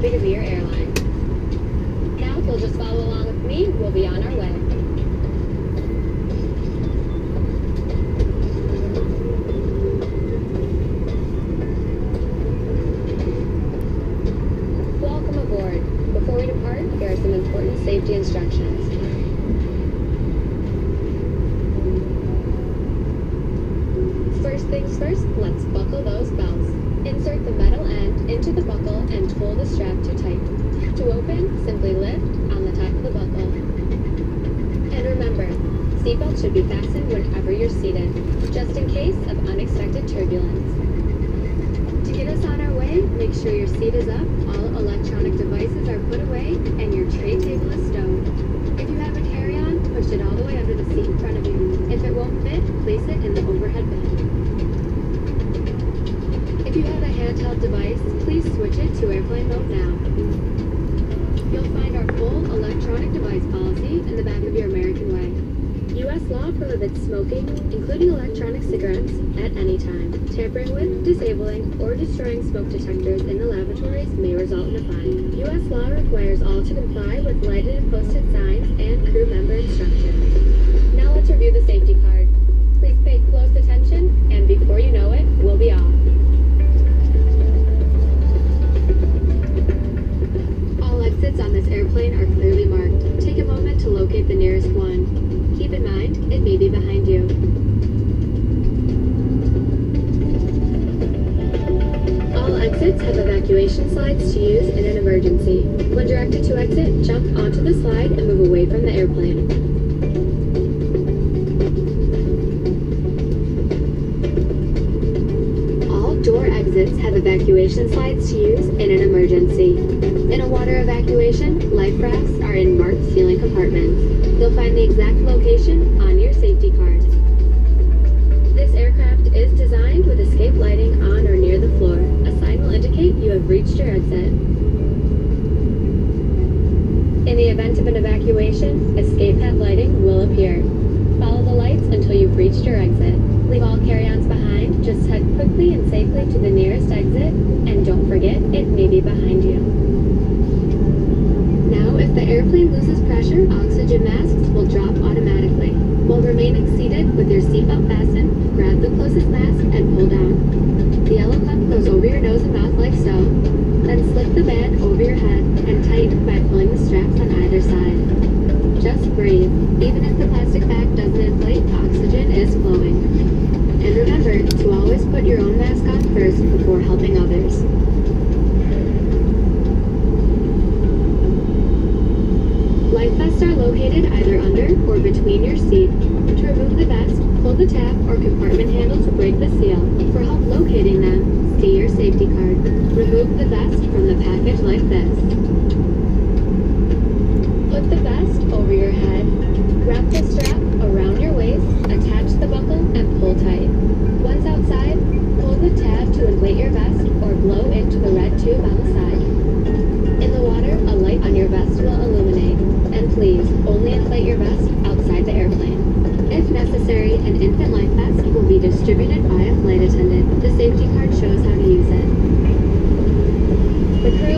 happy to be your airline. Now, if you'll just follow along with me, we'll be on our way. Welcome aboard. Before we depart, here are some important safety instructions. First things first, let's buckle those belts. Insert the metal end into the buckle and pull the strap too tight. To open, simply lift on the top of the buckle. And remember, seatbelts should be fastened whenever you're seated, just in case of unexpected turbulence. To get us on our way, make sure your seat is up, all electronic devices are put away, and your tray table is stowed. If you have a carry-on, push it all the way under the seat in front of you. If it won't fit, place it in the overhead bin. If you have a handheld device, please switch it to airplane mode now. You'll find our full electronic device policy in the back of your American Way. U.S. law prohibits smoking, including electronic cigarettes, at any time. Tampering with, disabling, or destroying smoke detectors in the lavatories may result in a fine. U.S. law requires all to comply with lighted and posted signs and crew member instructions. Now let's review the safety card. Please pay close attention, and before you know it, we'll be off. All exits on this airplane are clearly marked. Take a moment to locate the nearest one. Keep in mind, it may be behind you. All exits have evacuation slides to use in an emergency. When directed to exit, jump onto the slide and move away from the airplane. All door exits have evacuation slides to use in an emergency. In a water evacuation, life rafts are in marked ceiling compartments. You'll find the exact location on your safety card. This aircraft is designed with escape lighting on or near the floor. A sign will indicate you have reached your exit. In the event of an evacuation, escape hatch lighting will appear. Follow the lights until you've reached your exit. Leave all carry-ons behind, just head quickly and safely to the nearest exit, and don't forget, it may be behind you. Now, if the airplane loses pressure, oxygen masks will drop automatically. While remaining seated with your seatbelt fastened, grab the closest mask and pull down. The yellow cup goes over your nose and mouth like so. Then slip the band over your head and tighten by pulling the straps on either side. Just breathe. Even if the plastic bag doesn't inflate, oxygen is flowing. And remember to always put your own mask on first before helping others. Life vests are located either under or between your seat. To remove the vest, pull the tab or compartment handle to break the seal. For help locating them, see your safety card. Remove the vest from the package like this. Put the vest over your head. Wrap the strap around your waist, attach the buckle, and pull tight. Once outside, pull the tab to inflate your vest or blow into the red tube on the side. In the water, a light on your vest will illuminate. And please, only inflate your vest outside the airplane. If necessary, an infant life vest will be distributed by a flight attendant. The safety card shows how to use it. The crew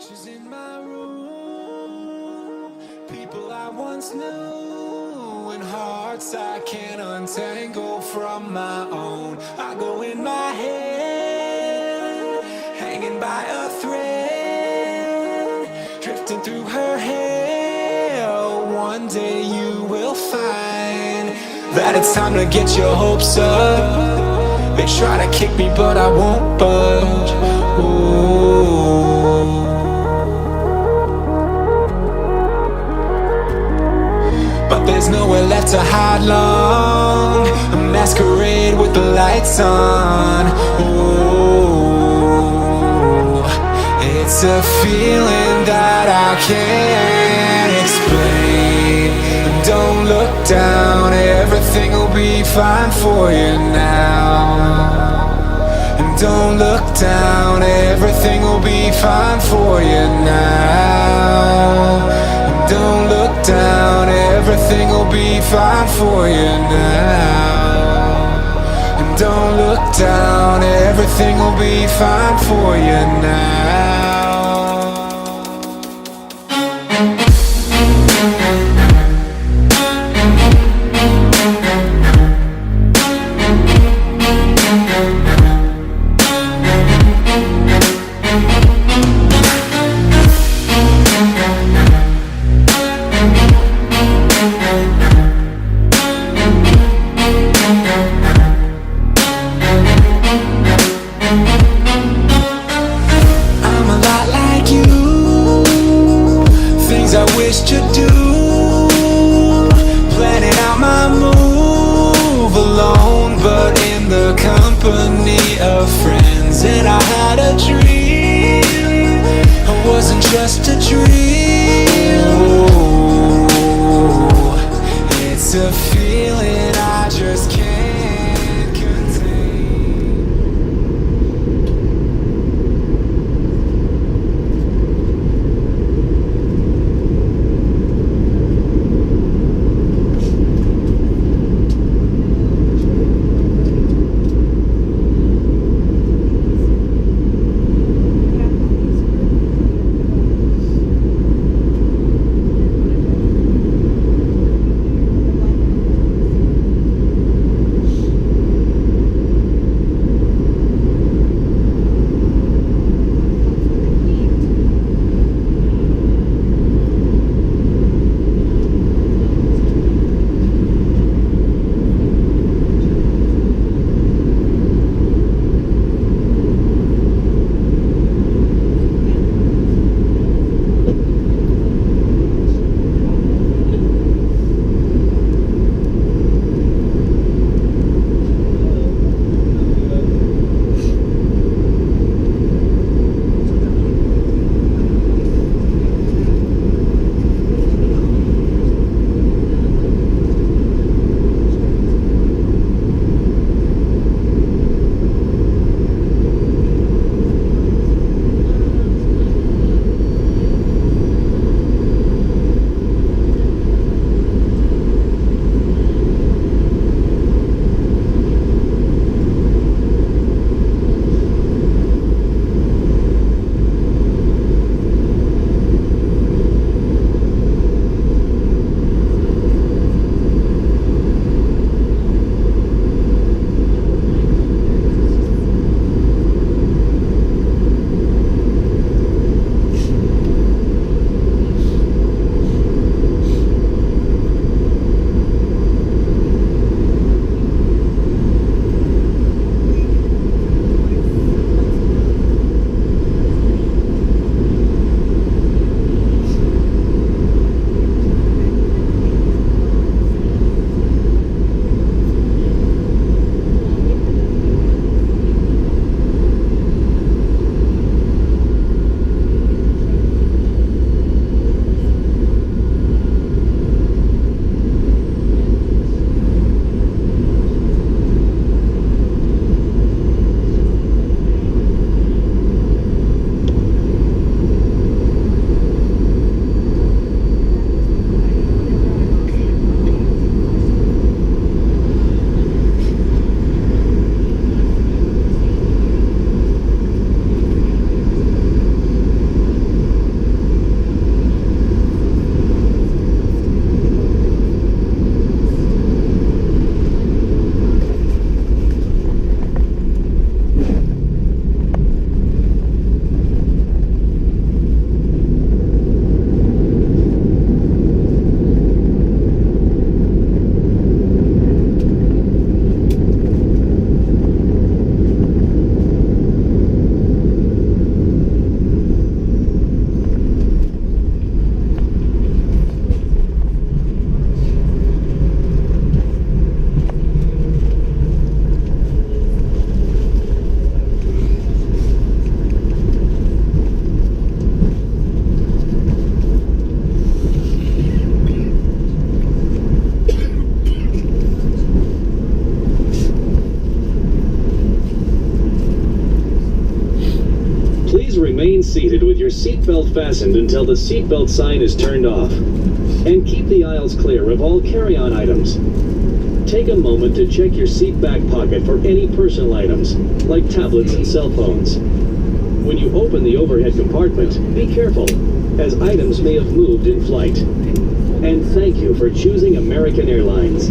Pictures in my room, people I once knew, and hearts I can't untangle from my own. I go in my head, hanging by a thread, drifting through her hair. One day you will find that it's time to get your hopes up. They try to kick me, but I won't budge. Ooh. But there's nowhere left to hide long. A masquerade with the lights on. Ooh. It's a feeling that I can't explain. Don't look down, everything will be fine for you now. And don't look down, everything will be fine for you now. And don't look down, everything will be fine for you now. And don't look down, everything will be fine for you now. Just a dream. Ooh, it's a feeling I just can't contain. Please remain seated with your seatbelt fastened until the seatbelt sign is turned off. And keep the aisles clear of all carry-on items. Take a moment to check your seat back pocket for any personal items, like tablets and cell phones. When you open the overhead compartment, be careful, as items may have moved in flight. And thank you for choosing American Airlines.